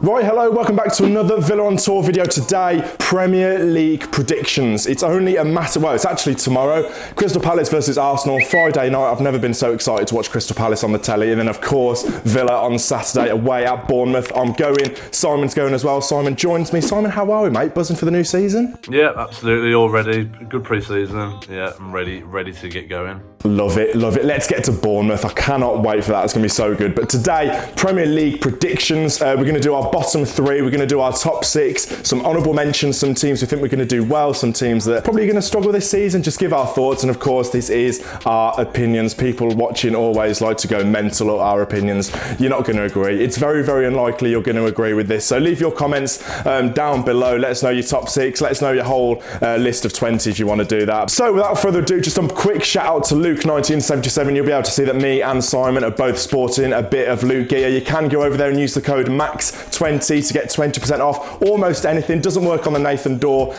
Right, hello, welcome back to another Villa on Tour video. Today, Premier League predictions. It's only a matter, well, it's actually tomorrow. Crystal Palace versus Arsenal, Friday night. I've never been so excited to watch Crystal Palace on the telly. And then, of course, Villa on Saturday away at Bournemouth. I'm going, Simon's going as well. Simon joins me. Simon, how are we, mate? Buzzing for the new season? Yeah, absolutely, all ready. Good pre-season. Yeah, I'm ready to get going. Love it, love it. Let's get to Bournemouth. I cannot wait for that. It's going to be so good. But today, Premier League predictions. We're going to do our bottom three. We're going to do our top six. Some honourable mentions. Some teams we think we're going to do well. Some teams that are probably going to struggle this season. Just give our thoughts. And of course, this is our opinions. People watching always like to go mental at our opinions. You're not going to agree. It's very, very unlikely you're going to agree with this. So leave your comments down below. Let us know your top six. Let us know your whole list of 20 if you want to do that. So without further ado, just a quick shout out to Luke 1977. You'll be able to see that me and Simon are both sporting a bit of Luke gear. You can go over there and use the code MAX20 to get 20% off almost anything. Doesn't work on the Nathan Dorr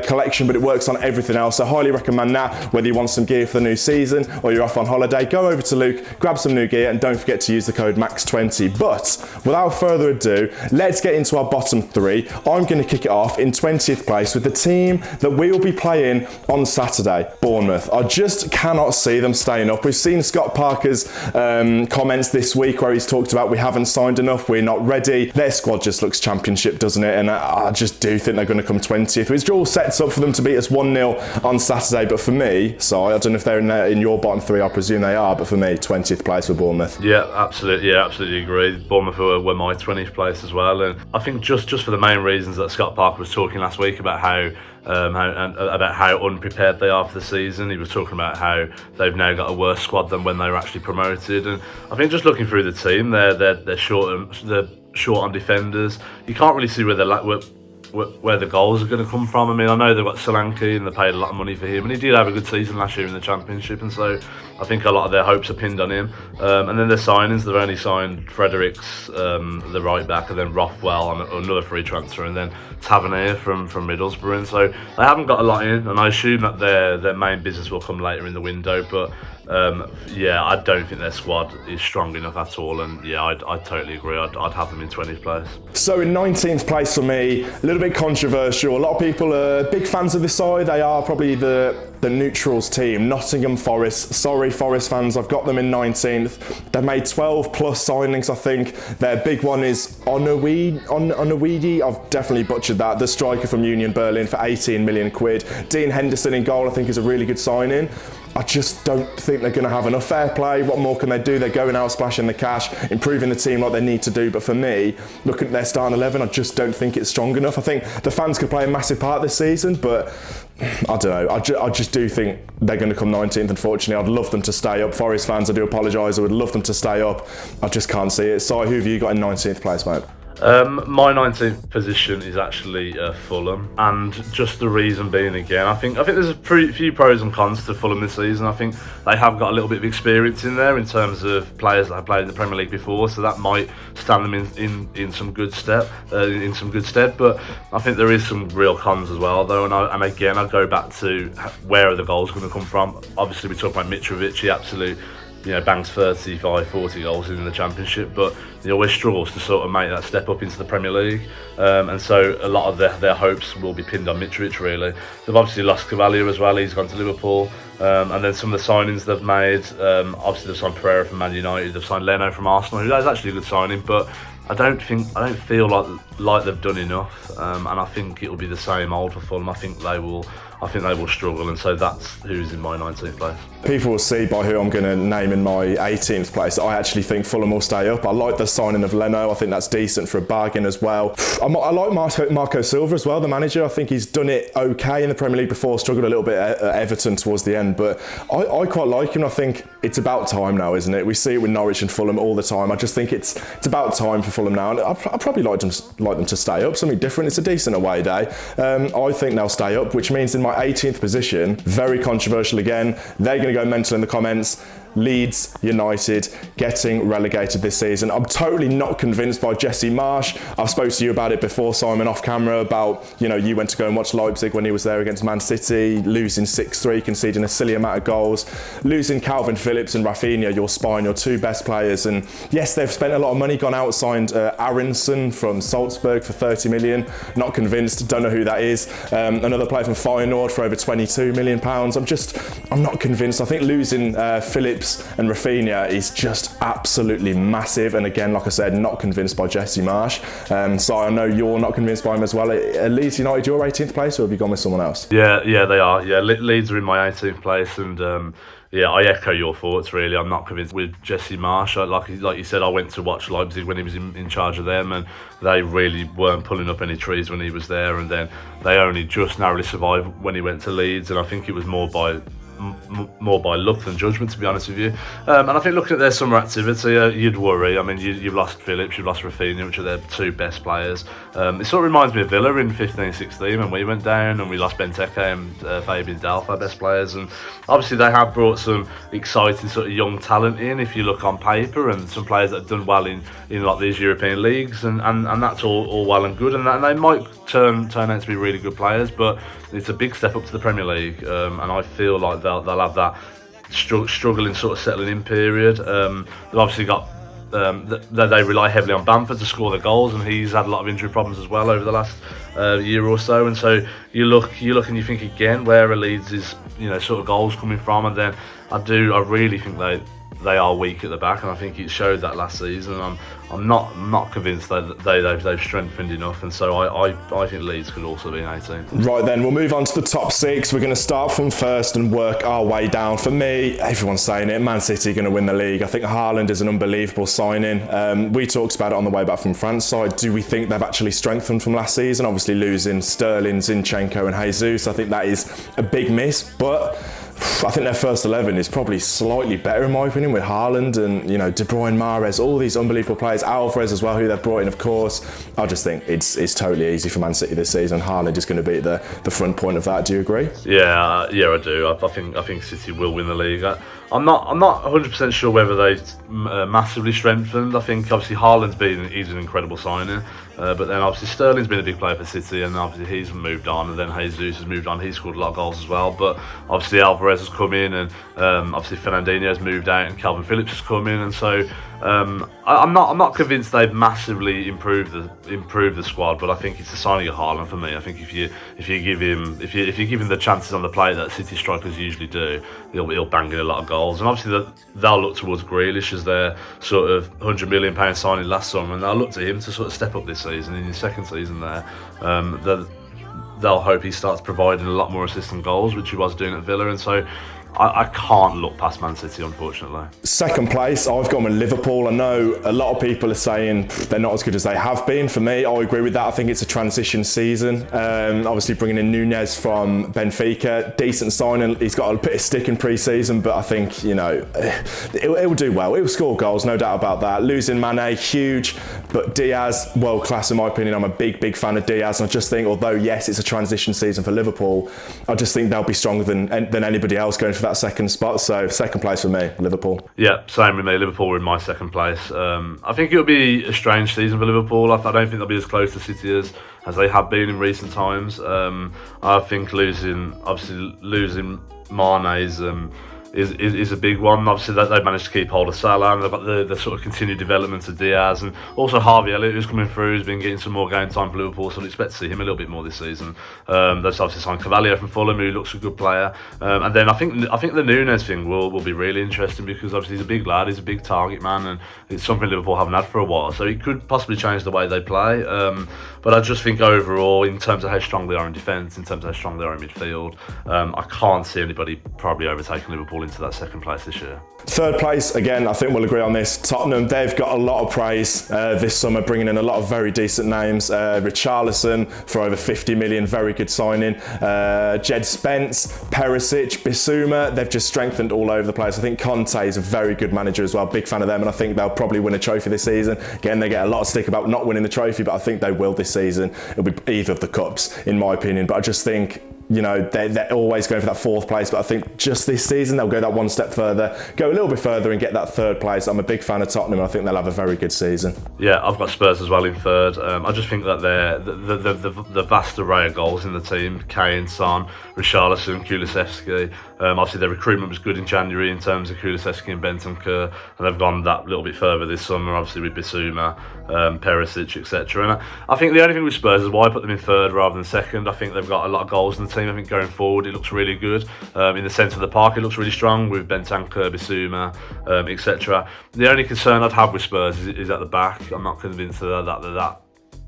collection, but it works on everything else. So highly recommend that, whether you want some gear for the new season or you're off on holiday. Go over to Luke, grab some new gear, and don't forget to use the code MAX20. But without further ado, let's get into our bottom three. I'm going to kick it off in 20th place with the team that we will be playing on Saturday, Bournemouth. I just cannot see them staying up. We've seen Scott Parker's comments this week where he's talked about we haven't signed enough, we're not ready. Their squad just looks championship, doesn't it? And I just do think they're going to come 20th, which all sets up for them to beat us 1-0 on Saturday. But for me, so I don't know if they're in your bottom three, I presume they are, but for me, 20th place for Bournemouth. Yeah, absolutely agree. Bournemouth were my 20th place as well, and I think just for the main reasons that Scott Parker was talking last week about how unprepared they are for the season. He was talking about how they've now got a worse squad than when they were actually promoted, and I think just looking through the team, they're short on defenders. You can't really see where the goals are going to come from. I mean, I know they've got Solanke and they paid a lot of money for him, and he did have a good season last year in the Championship, and so I think a lot of their hopes are pinned on him. And then their signings, they've only signed Fredericks, the right back, and then Rothwell on another free transfer, and then Tavernier from Middlesbrough, and so they haven't got a lot in, and I assume that their main business will come later in the window, but I don't think their squad is strong enough at all, and I'd totally agree. I'd have them in 20th place. So in 19th place for me, a little bit controversial. A lot of people are big fans of this side. They are probably the neutrals team, Nottingham Forest. Sorry, Forest fans, I've got them in 19th. They've made 12 plus signings, I think. Their big one is Onowidi. I've definitely butchered that. The striker from Union Berlin for 18 million quid. Dean Henderson in goal, I think, is a really good signing. I just don't think they're going to have enough fair play. What more can they do? They're going out splashing the cash, improving the team like they need to do. But for me, looking at their starting 11, I just don't think it's strong enough. I think the fans could play a massive part this season, but I don't know. I just do think they're going to come 19th, unfortunately. I'd love them to stay up. Forest fans, I do apologise. I would love them to stay up. I just can't see it. Si, who have you got in 19th place, mate? My 19th position is actually Fulham, and just the reason being, again, I think there's a few pros and cons to Fulham this season. I think they have got a little bit of experience in there in terms of players that have played in the Premier League before, so that might stand them in some good stead. But I think there is some real cons as well, though. And again, I go back to where are the goals going to come from? Obviously, we talk about Mitrovic, he absolutely bangs 35, 40 goals in the Championship, but he always struggles to sort of make that step up into the Premier League. And so a lot of their hopes will be pinned on Mitrovic, really. They've obviously lost Cavalier as well, he's gone to Liverpool. And then some of the signings they've made, obviously they've signed Pereira from Man United, they've signed Leno from Arsenal, who is actually a good signing, but I don't feel like they've done enough, and I think it'll be the same old for Fulham. I think they will struggle, and so that's who's in my 19th place. People will see by who I'm going to name in my 18th place. I actually think Fulham will stay up. I like the signing of Leno. I think that's decent for a bargain as well. I like Marco Silva as well, the manager. I think he's done it okay in the Premier League before, struggled a little bit at Everton towards the end, but I quite like him. I think it's about time now, isn't it? We see it with Norwich and Fulham all the time. I just think it's about time for Fulham now, and I'd probably like them to stay up, something different. It's a decent away day. I think they'll stay up, which means in my 18th position, very controversial again. They're going to go mental in the comments. Leeds United getting relegated this season. I'm totally not convinced by Jesse Marsch. I've spoken to you about it before, Simon, off camera, about, you know, you went to go and watch Leipzig when he was there against Man City, losing 6-3, conceding a silly amount of goals, losing Calvin Phillips and Rafinha, your spine, your two best players. And yes, they've spent a lot of money, gone out, signed Aronson from Salzburg for 30 million. Not convinced, don't know who that is. Another player from Feyenoord for over 22 million pounds. I'm not convinced. I think losing Phillips and Rafinha is just absolutely massive. And again, like I said, not convinced by Jesse Marsch. So I know you're not convinced by him as well. At Leeds United, your 18th place, or have you gone with someone else? Yeah, they are. Yeah, Leeds are in my 18th place, and yeah, I echo your thoughts. Really, I'm not convinced with Jesse Marsch. Like you said, I went to watch Leipzig when he was in charge of them, and they really weren't pulling up any trees when he was there. And then they only just narrowly survived when he went to Leeds, and I think it was more by luck than judgment, to be honest with you. And I think looking at their summer activity, you'd worry. I mean, you've lost Phillips, you've lost Rafinha, which are their two best players. It sort of reminds me of Villa in 15-16 when we went down and we lost Benteke and Fabian Delph, our best players. And obviously they have brought some exciting sort of young talent in, if you look on paper, and some players that have done well in like these European leagues, and that's all well and good, and they might turn out to be really good players, but it's a big step up to the Premier League, and I feel like they'll have that struggling sort of settling in period. They've obviously got they rely heavily on Bamford to score the goals, and he's had a lot of injury problems as well over the last year or so. And so you look and you think again, where are Leeds' sort of goals coming from? And then I really think they are weak at the back, and I think it showed that last season. I'm not convinced that they've strengthened enough, and so I think Leeds could also be an 18. Right then, we'll move on to the top six. We're going to start from first and work our way down. For me, everyone's saying it, Man City are going to win the league. I think Haaland is an unbelievable signing. We talked about it on the way back from France side. Do we think they've actually strengthened from last season? Obviously losing Sterling, Zinchenko and Jesus. I think that is a big miss, but I think their first 11 is probably slightly better in my opinion, with Haaland and De Bruyne, Mahrez, all these unbelievable players, Alvarez as well, who they've brought in, of course. I just think it's totally easy for Man City this season. Haaland is going to be the front point of that. Do you agree? Yeah, I do. I think City will win the league. I'm not 100% sure whether they've massively strengthened. I think obviously he's an incredible signing, but then obviously Sterling's been a big player for City, and obviously he's moved on, and then Jesus has moved on. He's scored a lot of goals as well, but obviously Alvarez has come in, and obviously Fernandinho has moved out, and Calvin Phillips has come in, and so I'm not convinced they've massively improved the squad, but I think it's the signing of Haaland for me. I think if you give him the chances on the play that City strikers usually do, he'll bang in a lot of goals. And obviously they'll look towards Grealish as their sort of £100 million signing last summer, and they'll look to him to sort of step up this season in his second season there. They'll hope he starts providing a lot more assists and goals, which he was doing at Villa, and so I can't look past Man City, unfortunately. Second place, I've gone with Liverpool. I know a lot of people are saying they're not as good as they have been. For me, I agree with that. I think it's a transition season. Obviously bringing in Nunez from Benfica, decent signing. He's got a bit of stick in pre-season, but I think, it'll do well. He'll score goals, no doubt about that. Losing Mane, huge, but Diaz, world class in my opinion. I'm a big fan of Diaz, and I just think, although yes, it's a transition season for Liverpool, I just think they'll be stronger than anybody else going for that second spot. So second place for me, Liverpool. Yeah, same with me. Liverpool were in my second place. I think it'll be a strange season for Liverpool. I don't think they'll be as close to City as they have been in recent times. I think losing Mane is a big one. Obviously they've managed to keep hold of Salah, and they've got the sort of continued development of Diaz, and also Harvey Elliott, who's coming through, who's been getting some more game time for Liverpool, so I expect to see him a little bit more this season. They've obviously signed Cavalier from Fulham, who looks a good player, and then I think the Nunez thing will be really interesting, because obviously he's a big lad, he's a big target man, and it's something Liverpool haven't had for a while, so it could possibly change the way they play. But I just think overall, in terms of how strong they are in defence, in terms of how strong they are in midfield, I can't see anybody probably overtaking Liverpool into that second place this year. Third place, again, I think we'll agree on this. Tottenham, they've got a lot of praise this summer, bringing in a lot of very decent names. Richarlison for over 50 million, very good signing. Jed Spence, Perisic, Bissouma, they've just strengthened all over the place. I think Conte is a very good manager as well, big fan of them, and I think they'll probably win a trophy this season. Again, they get a lot of stick about not winning the trophy, but I think they will this season. It'll be either of the cups, in my opinion, but I just think they're always going for that fourth place, but I think just this season they'll go that one step further, go a little bit further and get that third place. I'm a big fan of Tottenham, and I think they'll have a very good season. Yeah, I've got Spurs as well in third. I just think that the vast array of goals in the team, Kane, Son, Richarlison, Kulusevski, obviously their recruitment was good in January in terms of Kulusevski and Bentancur, and they've gone that little bit further this summer, obviously with Bissouma, Perisic, etc. And I think the only thing with Spurs is why I put them in third rather than second. I think they've got a lot of goals in the team. I think going forward it looks really good. In the centre of the park it looks really strong with Bentancur, Bissouma, etc. The only concern I'd have with Spurs is at the back. I'm not convinced that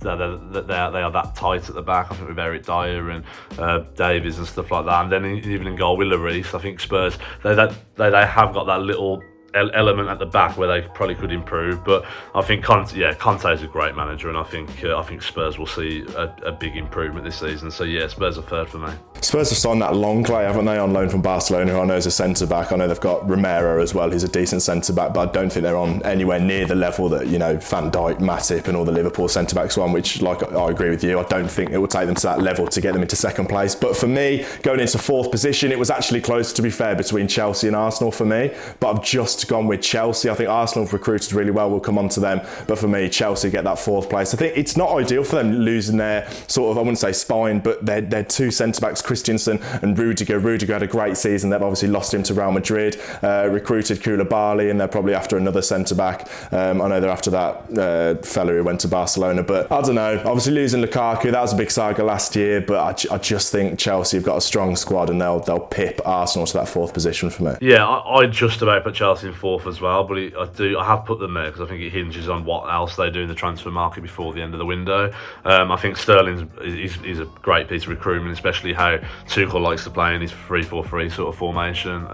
they are that tight at the back. I think with Eric Dyer and Davies and stuff like that, and then even in goal with Lloris, I think Spurs they have got that little element at the back where they probably could improve. But I think Conte is a great manager, and I think Spurs will see a big improvement this season. So yeah, Spurs are third for me. Spurs have signed that Longley, haven't they, on loan from Barcelona, who I know is a centre back. I know they've got Romero as well, who's a decent centre back, but I don't think they're on anywhere near the level that Van Dijk, Matip, and all the Liverpool centre backs are on. Which, like, I agree with you, I don't think it will take them to that level to get them into second place. But for me, going into fourth position, it was actually close, to be fair, between Chelsea and Arsenal for me. But I've just gone with Chelsea. I think Arsenal have recruited really well. We'll come on to them. But for me, Chelsea get that fourth place. I think it's not ideal for them losing their sort of, I wouldn't say spine, but their two centre backs, Christensen and Rudiger. Rudiger had a great season. They've obviously lost him to Real Madrid. Recruited Koulibaly, and they're probably after another centre back. I know they're after that fella who went to Barcelona. But I don't know. Obviously losing Lukaku, that was a big saga last year. But I just think Chelsea have got a strong squad, and they'll pip Arsenal to that fourth position for me. Yeah, I just about put Chelsea in fourth as well, but I have put them there because I think it hinges on what else they do in the transfer market before the end of the window. I think Sterling is a great piece of recruitment, especially how Tuchel likes to play in his 3-4-3 sort of formation.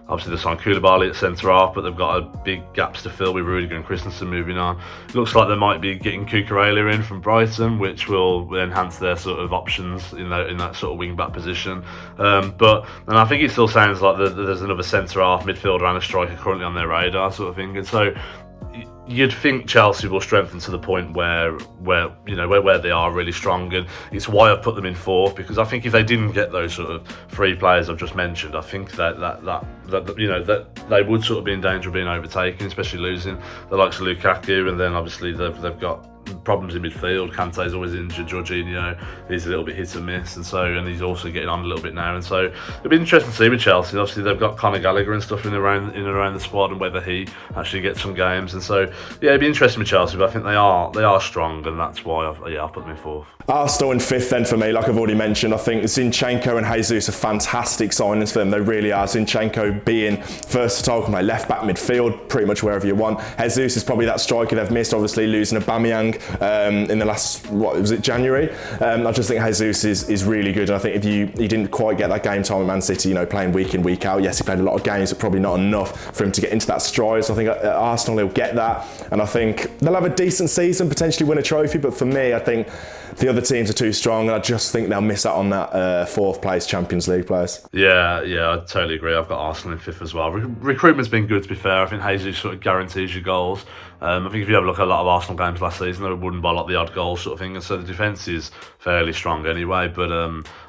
Obviously, they signed Koulibaly at centre-half, but they've got big gaps to fill with Rudiger and Christensen moving on. It looks like they might be getting Cucurella in from Brighton, which will enhance their sort of options in that sort of wing-back position. And I think it still sounds like there's another centre-half, midfielder and a striker currently on their radar sort of thing. And so you'd think Chelsea will strengthen to the point where they are really strong, and it's why I put them in fourth, because I think if they didn't get those sort of three players I've just mentioned, I think that they would sort of be in danger of being overtaken, especially losing the likes of Lukaku, and then obviously they've got problems in midfield. Kante's always injured. Jorginho is a little bit hit and miss, and he's also getting on a little bit now. And so it'll be interesting to see with Chelsea. Obviously, they've got Conor Gallagher and stuff in and around the squad, and whether he actually gets some games. And so yeah, it'll be interesting with Chelsea. But I think they are strong, and that's why I've put them in fourth. Arsenal in fifth then for me, like I've already mentioned. I think Zinchenko and Jesus are fantastic signings for them. They really are. Zinchenko being versatile, can play left back, midfield, pretty much wherever you want. Jesus is probably that striker they've missed, obviously losing Aubameyang in the last, January. I just think Jesus is really good, and I think if he didn't quite get that game time at Man City, playing week in, week out. Yes, he played a lot of games, but probably not enough for him to get into that stride. So I think at Arsenal he'll get that, and I think they'll have a decent season, potentially win a trophy. But for me, I think the other teams are too strong, and I just think they'll miss out on that fourth place Champions League place. Yeah, I totally agree. I've got Arsenal in fifth as well. Recruitment's been good, to be fair. I think Jesus sort of guarantees you goals. I think if you have a look at a lot of Arsenal games last season, they wouldn't buy the odd goal sort of thing, and so the defence is fairly strong anyway. But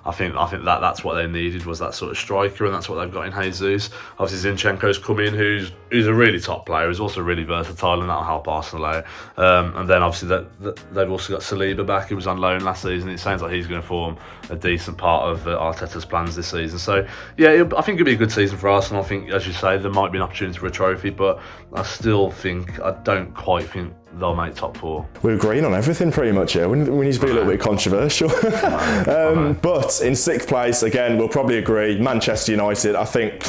I think that's what they needed, was that sort of striker, and that's what they've got in Jesus. Obviously Zinchenko's come in, who's a really top player, who's also really versatile, and that'll help Arsenal out. And then obviously they've also got Saliba back, who was on loan last season. It sounds like he's going to form a decent part of Arteta's plans this season. So yeah, I think it'll be a good season for Arsenal. I think, as you say, there might be an opportunity for a trophy, but I don't quite think they'll make top four. We're agreeing on everything pretty much here. We need to be a little bit controversial. But in sixth place, again, we'll probably agree, Manchester United. I think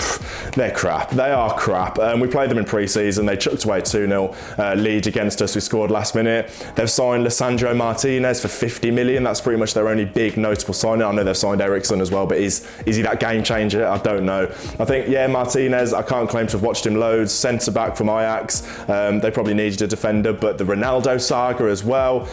they're crap. They are crap. We played them in pre-season. They chucked away 2-0 lead against us. We scored last minute. They've signed Lisandro Martinez for 50 million. That's pretty much their only big notable signing. I know they've signed Eriksen as well, but is he that game changer? I don't know. I think, Martinez, I can't claim to have watched him loads. Centre back from Ajax. They probably needed a defender, but but the Ronaldo saga as well.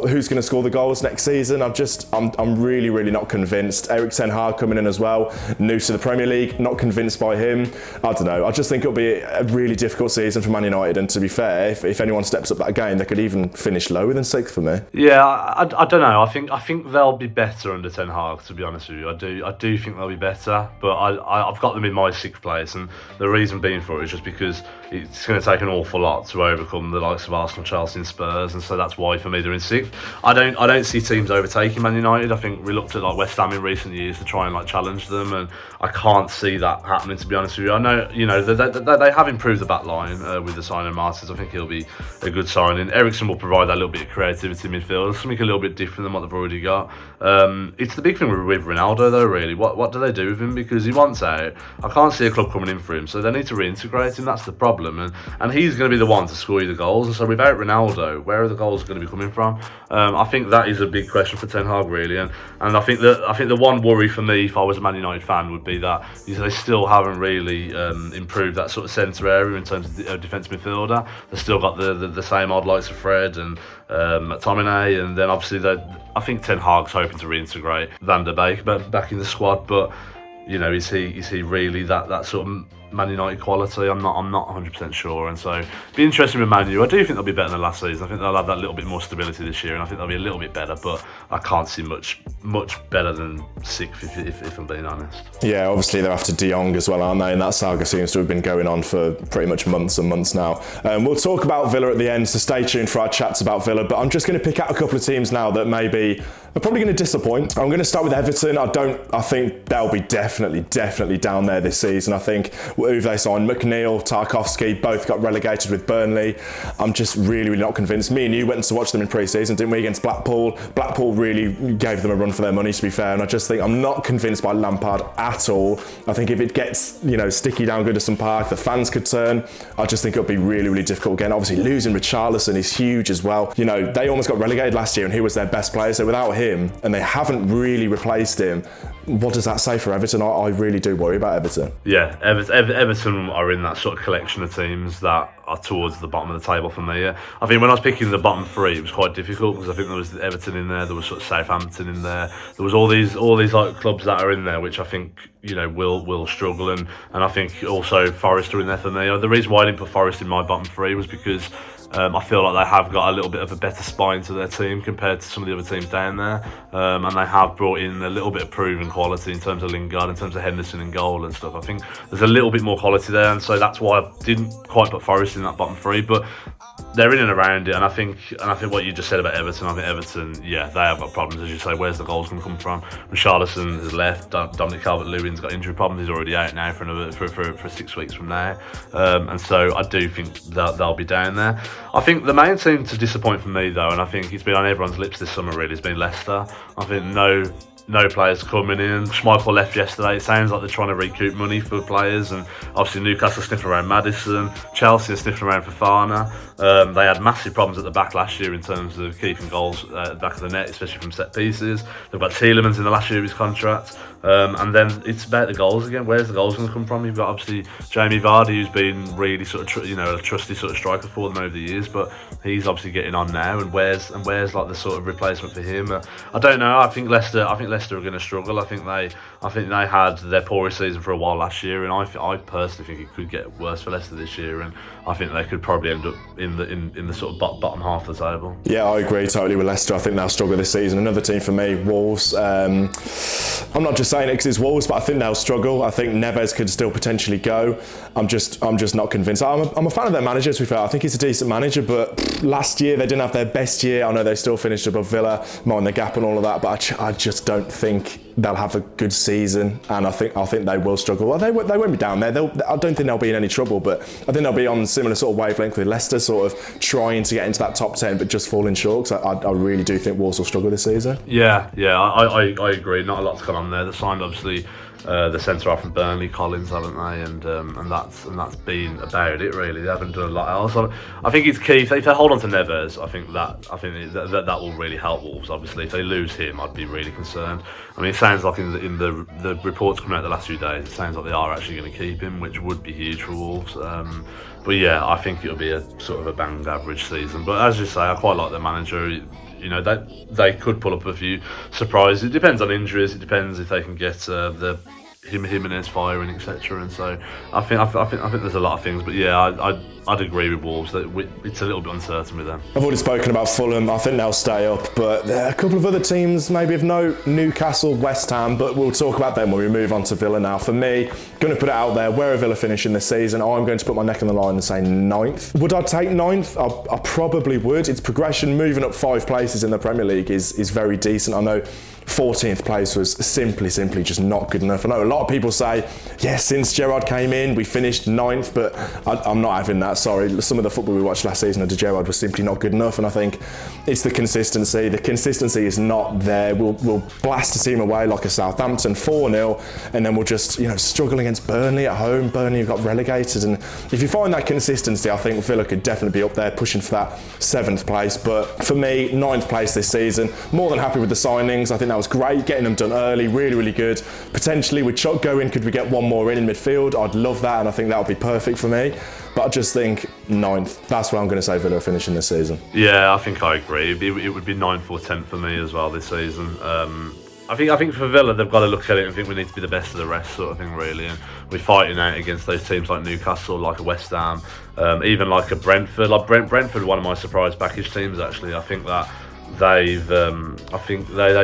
Who's going to score the goals next season? I'm really not convinced. Erik ten Hag coming in as well, new to the Premier League, not convinced by him. I don't know. I just think it'll be a really difficult season for Man United. And to be fair, if anyone steps up that game, they could even finish lower than 6th for me. Yeah, I don't know. I think they'll be better under Ten Hag. To be honest with you, I do think they'll be better. But I've got them in my 6th place, and the reason being for it is just because it's going to take an awful lot to overcome the likes of Arsenal, Chelsea, and Spurs, and so that's why for me they're in 6th. I don't see teams overtaking Man United. I think we looked at like West Ham in recent years to try and like challenge them, and I can't see that happening. To be honest with you, I know they have improved the back line with the signing of Martins. I think he'll be a good signing. Eriksen will provide that little bit of creativity in midfield, something a little bit different than what they've already got. It's the big thing with Ronaldo though, really. What do they do with him? Because he wants out. I can't see a club coming in for him, so they need to reintegrate him. That's the problem, and he's going to be the one to score you the goals. And so without Ronaldo, where are the goals going to be coming from? I think that is a big question for Ten Hag, really. And I think the one worry for me, if I was a Man United fan, would be that they still haven't really improved that sort of centre area in terms of defensive midfielder. They've still got the same odd likes of Fred and McTominay, and then obviously I think Ten Hag's hoping to reintegrate Van der Beek back in the squad, but is he really that sort of Man United quality? I'm not 100% sure, and so be interesting with Man U. I do think they'll be better than last season. I think they'll have that little bit more stability this year, and I think they'll be a little bit better, but I can't see much better than 6th if I'm being honest. Yeah, obviously they're after De Jong as well, aren't they? And that saga seems to have been going on for pretty much months and months now. We'll talk about Villa at the end, so stay tuned for our chats about Villa, but I'm just going to pick out a couple of teams now that maybe are probably going to disappoint. I'm going to start with Everton. I think they'll be definitely down there this season. I think who they signed, McNeil, Tarkowski, both got relegated with Burnley. I'm just really not convinced. Me and you went to watch them in pre-season, didn't we, against Blackpool? Blackpool really gave them a run for their money, to be fair, and I just think I'm not convinced by Lampard at all. I think if it gets sticky down Goodison Park, the fans could turn. I just think it'll be really difficult again. Obviously losing Richarlison is huge as well. They almost got relegated last year and he was their best player, so without him, and they haven't really replaced him, what does that say for Everton? I really do worry about Everton. Yeah, Everton are in that sort of collection of teams that are towards the bottom of the table for me. I think when I was picking the bottom 3, it was quite difficult because I think there was Everton in there was sort of Southampton in there was all these like clubs that are in there which I think will struggle, and I think also Forest are in there for me. The reason why I didn't put Forest in my bottom 3 was because I feel like they have got a little bit of a better spine to their team compared to some of the other teams down there, and they have brought in a little bit of proven quality in terms of Lingard, in terms of Henderson in goal and stuff. I think there's a little bit more quality there, and so that's why I didn't quite put Forest in that bottom 3, but they're in and around it, and I think what you just said about Everton, I think Everton, yeah, they have got problems, as you say. Where's the goals going to come from? Richarlison has left. Dominic Calvert-Lewin's got injury problems. He's already out now for 6 weeks from now, and so I do think that they'll be down there. I think the main team to disappoint for me, though, and I think it's been on everyone's lips this summer really, has been Leicester. I think no players coming in. Schmeichel left yesterday. It sounds like they're trying to recoup money for players, and obviously Newcastle sniffing around Maddison, Chelsea are sniffing around Fofana. They had massive problems at the back last year in terms of keeping goals at the back of the net, especially from set pieces. They've got Tielemans in the last year of his contract, and then it's about the goals again. Where's the goals going to come from? You've got obviously Jamie Vardy, who's been really sort of a trusty sort of striker for them over the years, but he's obviously getting on now. And where's like the sort of replacement for him? I don't know. I think Leicester are going to struggle. I think they had their poorest season for a while last year, and I personally think it could get worse for Leicester this year, and I think they could probably end up in the sort of bottom half of the table. Yeah, I agree totally with Leicester. I think they'll struggle this season. Another team for me, Wolves. I'm not just saying it because it's Wolves, but I think they'll struggle. I think Neves could still potentially go. I'm just not convinced. I'm a fan of their manager, to be fair. I think he's a decent manager, but last year they didn't have their best year. I know they still finished above Villa, mind the gap and all of that, but I just don't think they'll have a good season, and I think they will struggle. Well, they won't be down there. I don't think they'll be in any trouble, but I think they'll be on similar sort of wavelength with Leicester, sort of trying to get into that top 10, but just falling short. So I really do think Wolves will struggle this season. Yeah, I agree. Not a lot to come on there. They signed obviously the centre half from Burnley, Collins, haven't they? And that's been about it really. They haven't done a lot else. I think it's key if they hold on to Neves. I think that will really help Wolves. Obviously, if they lose him, I'd be really concerned. I mean, it sounds like in the reports coming out the last few days, it sounds like they are actually going to keep him, which would be huge for Wolves. But yeah, I think it'll be a sort of a bang average season. But as you say, I quite like the manager. You know, they could pull up a few surprises. It depends on injuries. It depends if they can get the Jimenez firing, etc. And so I think there's a lot of things. But yeah, I'd agree with Wolves that it's a little bit uncertain with them. I've already spoken about Fulham. I think they'll stay up, but there are a couple of other teams maybe of note: Newcastle, West Ham. But we'll talk about them when we move on to Villa now. For me, going to put it out there: where are Villa finishing this season? I'm going to put my neck on the line and say 9th. Would I take 9th? I probably would. Its progression, moving up 5 places in the Premier League, is very decent. I know 14th place was simply just not good enough. I know a lot of people say, yes, since Gerrard came in, we finished 9th, but I'm not having that. Sorry, some of the football we watched last season under Gerrard was simply not good enough, and I think it's the consistency. The consistency is not there. We'll blast a team away like a Southampton 4-0, and then we'll just struggle against Burnley at home. Burnley got relegated, and if you find that consistency, I think Villa could definitely be up there pushing for that 7th place. But for me, 9th place this season. More than happy with the signings. I think that was great, getting them done early, really good. Potentially with Chuck going, could we get one more in midfield? I'd love that, and I think that would be perfect for me. But I just think 9th, that's where I'm going to say Villa are finishing this season. Yeah, I think I agree. It would be 9th or 10th for me as well this season. I think for Villa, they've got to look at it and think we need to be the best of the rest, sort of thing, really. And we're fighting out against those teams like Newcastle, like a West Ham, even like a Brentford. Like Brentford, one of my surprise package teams, actually. I think that they've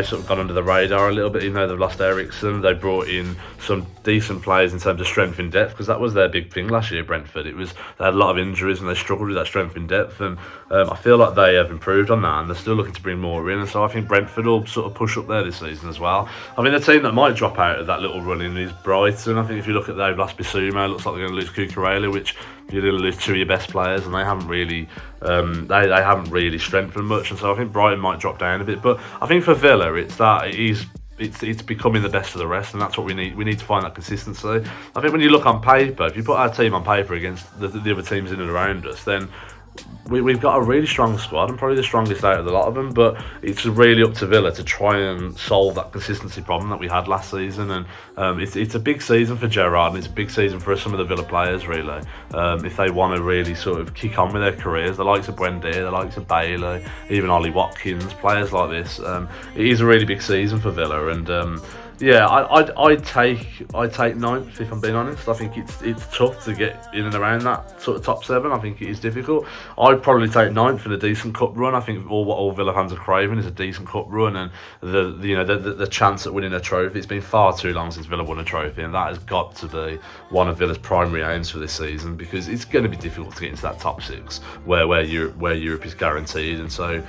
sort of gone under the radar a little bit. Even though they've lost Eriksen, they brought in some decent players in terms of strength in depth, because that was their big thing last year. Brentford, they had a lot of injuries and they struggled with that strength in depth, and I feel like they have improved on that, and they're still looking to bring more in. And so I think Brentford will sort of push up there this season as well. I mean, the team that might drop out of that little run in is Brighton. I think if you look at they've lost Bissouma, it looks like they're going to lose Cucurella, which you're going to lose 2 of your best players, and they haven't really they haven't really strengthened much. And so I think Brighton might drop down a bit. But I think for Villa, it's becoming the best of the rest, and that's what we need. We need to find that consistency. I think when you look on paper, if you put our team on paper against the other teams in and around us, then we've got a really strong squad, and probably the strongest out of a lot of them. But it's really up to Villa to try and solve that consistency problem that we had last season. And it's a big season for Gerrard, and it's a big season for some of the Villa players, really. If they want to really sort of kick on with their careers, the likes of Buendia, the likes of Bailey, even Ollie Watkins, players like this. It is a really big season for Villa, and yeah, I'd take 9th, if I'm being honest. I think it's tough to get in and around that sort of top 7. I think it is difficult. I'd probably take 9th in a decent cup run. I think what all Villa fans are craving is a decent cup run, and the chance at winning a trophy. It's been far too long since Villa won a trophy, and that has got to be one of Villa's primary aims for this season, because it's going to be difficult to get into that top 6 where Europe is guaranteed. And so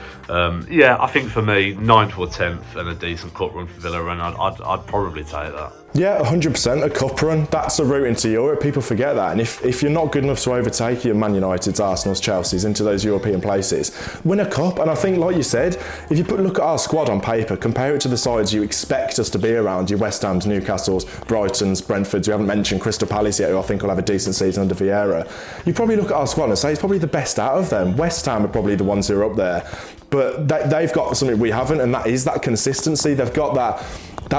yeah, I think for me, 9th or 10th and a decent cup run for Villa, and I'd probably take that. Yeah, 100%. A cup run, that's a route into Europe. People forget that. And if you're not good enough to overtake your Man Uniteds, Arsenals, Chelseas into those European places, win a cup. And I think, like you said, if you look at our squad on paper, compare it to the sides you expect us to be around, your West Hams, Newcastles, Brightons, Brentfords. We haven't mentioned Crystal Palace yet, who I think will have a decent season under Vieira. You probably look at our squad and say it's probably the best out of them. West Ham are probably the ones who are up there. But they've got something we haven't, and that is that consistency. They've got that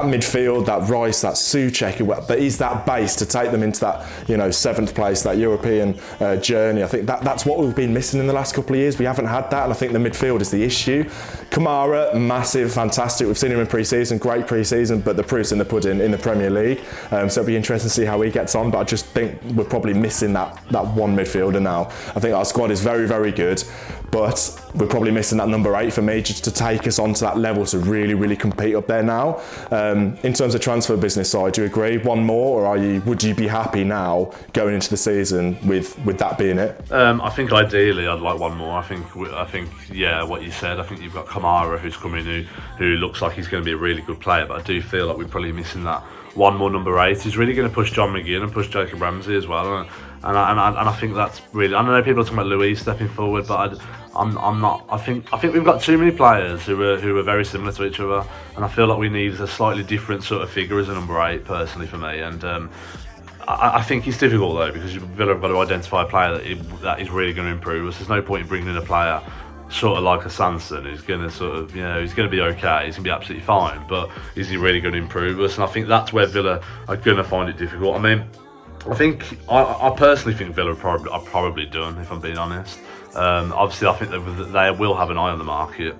midfield, that Rice, that Souček, but is that base to take them into that 7th place, that European journey. I think that's what we've been missing in the last couple of years. We haven't had that, and I think the midfield is the issue. Kamara, massive, fantastic. We've seen him in pre-season, great pre-season, but the proof's in the pudding in the Premier League. So it'll be interesting to see how he gets on. But I just think we're probably missing that one midfielder now. I think our squad is very, very good, but we're probably missing that number 8 for me, just to take us onto that level to really, really compete up there now. In terms of transfer business side, do you agree? One more, or would you be happy now going into the season with that being it? I think ideally I'd like one more. I think yeah, what you said. I think you've got Kamara, who's coming, who looks like he's going to be a really good player, but I do feel like we're probably missing that one more number 8. He's really going to push John McGinn and push Jacob Ramsey as well. And I think that's really. I know people are talking about Luis stepping forward, but I'm not. I think we've got too many players who are very similar to each other, and I feel like we need a slightly different sort of figure as a number 8, personally for me. And I think it's difficult though, because Villa have got to identify a player that is really going to improve us. There's no point in bringing in a player sort of like a Sanson who's going to sort of, he's going to be okay, he's going to be absolutely fine, but is he really going to improve us? And I think that's where Villa are going to find it difficult. I mean, I personally think Villa are probably done, if I'm being honest. Obviously, I think they will have an eye on the market,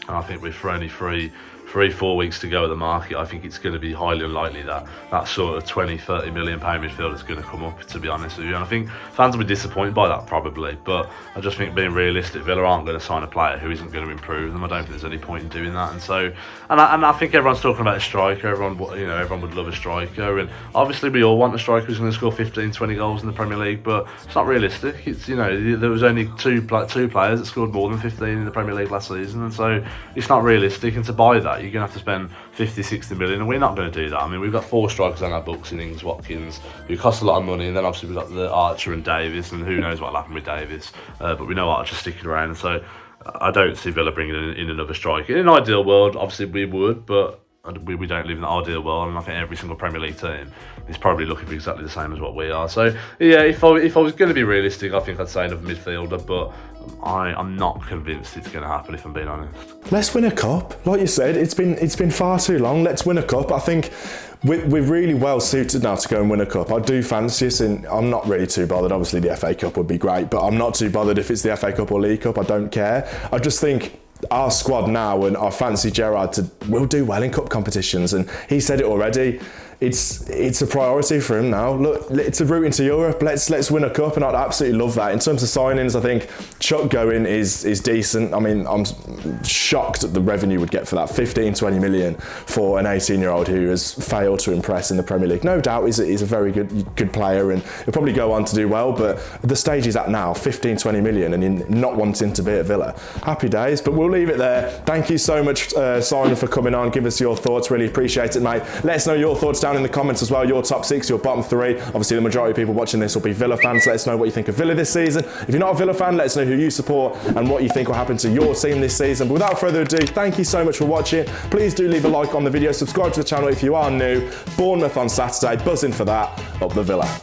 and I think with only 3-4 weeks to go at the market, I think it's going to be highly unlikely that sort of 20-30 million pound midfielder is going to come up, to be honest with you. And I think fans will be disappointed by that probably, but I just think, being realistic, Villa aren't going to sign a player who isn't going to improve them. I don't think there's any point in doing that. And so, and I think everyone's talking about a striker. Everyone would love a striker, and obviously we all want a striker who's going to score 15-20 goals in the Premier League, but it's not realistic. It's, there was only two players that scored more than 15 in the Premier League last season, and so it's not realistic. And to buy that, you're going to have to spend 50-60 million, and we're not going to do that. I mean, we've got 4 strikers on our books in Ings, Watkins, who cost a lot of money, and then obviously we've got the Archer and Davis, and who knows what'll happen with Davis, but we know Archer's sticking around, and so I don't see Villa bringing in another striker. In an ideal world, obviously we would, but we don't live in the ideal world, and I think every single Premier League team is probably looking for exactly the same as what we are. So yeah, if I was going to be realistic, I think I'd say another midfielder, but I'm not convinced it's going to happen, if I'm being honest. Let's win a cup. Like you said, it's been far too long. Let's win a cup. I think we're really well suited now to go and win a cup. I do fancy us, and I'm not really too bothered. Obviously the FA Cup would be great, but I'm not too bothered if it's the FA Cup or League Cup. I don't care. I just think our squad now, and I fancy Gerrard will do well in cup competitions, and he said it already. It's a priority for him now. Look, it's a route into Europe. Let's win a cup, and I'd absolutely love that. In terms of signings, I think Chuck going is decent. I mean, I'm shocked at the revenue we'd get for that. 15-20 million for an 18-year-old who has failed to impress in the Premier League. No doubt he's a very good player, and he'll probably go on to do well, but at the stage he's at now, 15-20 million, and in not wanting to be at Villa. Happy days, but we'll leave it there. Thank you so much, Simon, for coming on. Give us your thoughts. Really appreciate it, mate. Let us know your thoughts down in the comments as well. Your top 6, your bottom 3. Obviously the majority of people watching this will be Villa fans. Let us know what you think of Villa this season. If you're not a Villa fan, let us know who you support and what you think will happen to your team this season. But without further ado, thank you so much for watching. Please do leave a like on the video, subscribe to the channel if you are new. Bournemouth on Saturday, buzzing for that. Up the Villa.